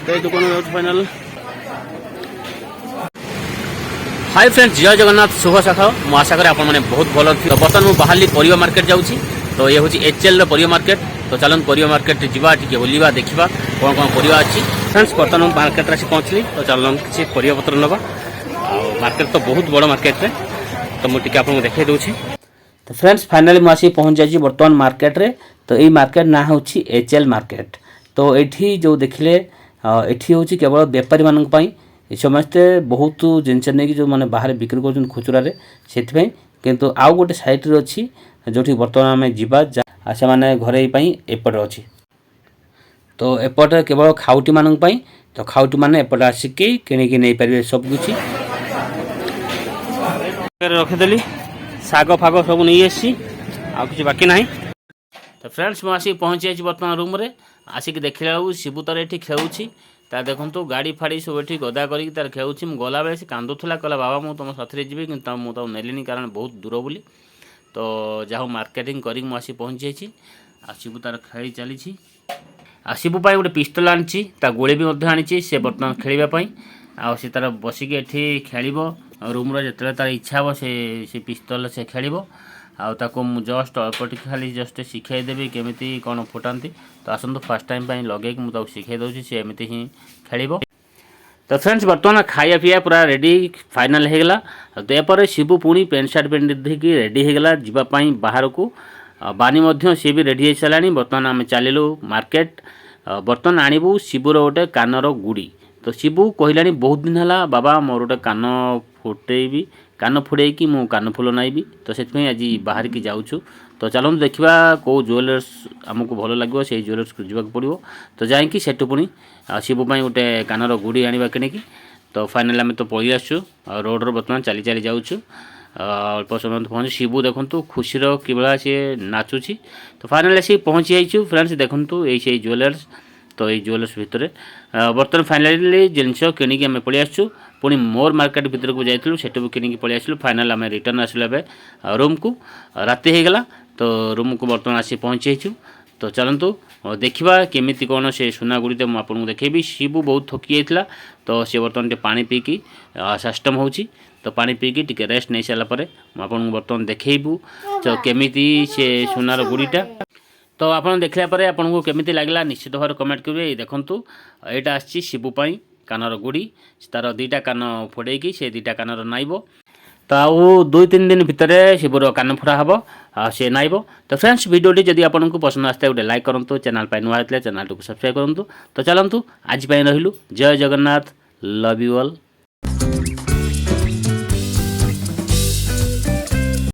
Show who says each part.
Speaker 1: तो ये दुकान फाइनाल। हाय फ्रेंड्स, जय जगन्नाथ, शुभ सकाळ। मु आशा करें आपने बहुत भल थी। बर्तमान मुझे बाहरी परिवा मार्केट जाऊँगी। तो ये हूँ एचएल परिवा मार्केट। तो चलन परिवा मार्केट जावा टे बुलवा देखा कौन कौन परिवा अच्छी। फ्रेंड्स बर्तमान मार्केट आसी पहुँचली। तो चलन किसी परिवा पत्र नवा। मार्केट तो बहुत बड़ मार्केट रे। तो मुझे आपको देखा दूसरी। तो फ्रेंड्स फाइनाली मुझे पहुँच जाइए बर्तमान मार्केट रे। तो ये मार्केट ना हूँ एचएल मार्केट। तो ये जो देखिले ये हूँ केवल बेपारी मानक समस्ते बहुत जिनस नहीं जो मैंने बाहर बिक्री कर खुचुरा से किंतु आउ गोटे साइट्रे अच्छी जो बर्तमान आम जा से मैंने घरे एपटे अच्छी। तो एपटे केवल खाउटी मानक तो खाउटी मैंने एपटे आसिक किणी नहीं पारे सबकि रखीदेली। शाग फाग सब नहीं आसी कि बाकी ना। तो फ्रेंड्स मुझे आसिक पहुँची जाइए बर्तमान रूम रे। आसिक देखला शिबू तार ये खेलुची। ता देखो गाड़ी फाड़ी सब ये गदा करके तार खेलुची। गला बेले से कांदुला कहला बाबा मुझे तुम साथी जी कि मुझे नेलिनी कारण बहुत दूर बोली। तो जहाँ मार्केटिंग कर आसी पहुँची जाइए। शिबू तार खेली चली। शिबू गोटे पिस्तल आनी गोली भी आनी से बर्तमान खेलवाई। सी तार बसिक ये खेल रूम्रे जो तार इच्छा हे से पिस्तल से खेल। आको जस्ट अल्प खाली जस्ट शिखाईदेवी केमी कौन फुटाती। तो आसतु फास्ट टाइम लगे मुझे शिखाई दूसरी सी एमती ही खेल। तो फ्रेंड्स बर्तमान खाया पीया पूरा रेडी फाइनाल होगा। तो यापर शिबू पुणी पेंट सार्ट पिंधिकी रेडी होगा जावाई बाहर को। बानी सी भी रेडी हो सारा। बर्तमान आम चलू मार्केट। बर्तमान आणबू शिबूर गोटे कानर गुड़ी। तो शिबू कहला बहुत दिन है बाबा मोर गोटे कान फुटेबी कान फुड़ेकी मु कान फुल नाइबी। तो से आज बाहर की जाऊँ। तो चलते देखा कौ ज्वेलर्स आमको भल लगे से ज्वेलर्स को जावाक पड़ो। तो जाकि सेठू पुणी शिबू गोटे कानर गुड़ी आने किणी। तो फाइनाल आम तो पलि आसु रोड्र बर्तमान चली चली जाऊँ। अल्प समय पहुँच शिबू देखु खुशी कि सी नाचुची। तो फाइनाल आसी पहुँची जाइए। फ्रेंड्स देखु यही ज्वेलर्स। तो ये ज्वेलर्स भितर बर्तमान फाइनाली जिनस किणी आम पलि आसु। पुणी मोर मार्केट भितर को जाइलु से किणी पलि आसलु। फाइनाल आम रिटर्न आसलु ए रूम को। राति होगला। तो रूम को बर्तमान आसी पहुँची जाइए। तो चलतु देखा केमी कौन से सुना गुड़ी तो मुझे देखेबी। शिबू बहुत थकी जाता। तो सी बर्तमान पानी पीकी सिस्टम हो। तो पानी पीकी टी रेस्ट नहीं सारापर मुझे बर्तमान देखू तो केमी से सुनार गुड़ीटा। तो आप देखला आपको केमी लगला निश्चित भाव कमेंट करेंगे। देखूँ यहाँ आसी शिबू कानर गुड़ी तार दुईटा कान फोड़ेकी से दुईटा कानर नाइब। तो आउ 2-3 दिन भितर शिबूर कान फोड़ा हम सी नाइब। तो फ्रेंड्स वीडियोटी जदि आपको पसंद आसता गोटे लाइक करूँ। चैनल पर नुआ चैनल को सब्सक्राइब करूँ। तो चलतु आज रहिलु। जय जगन्नाथ, लव यू ऑल।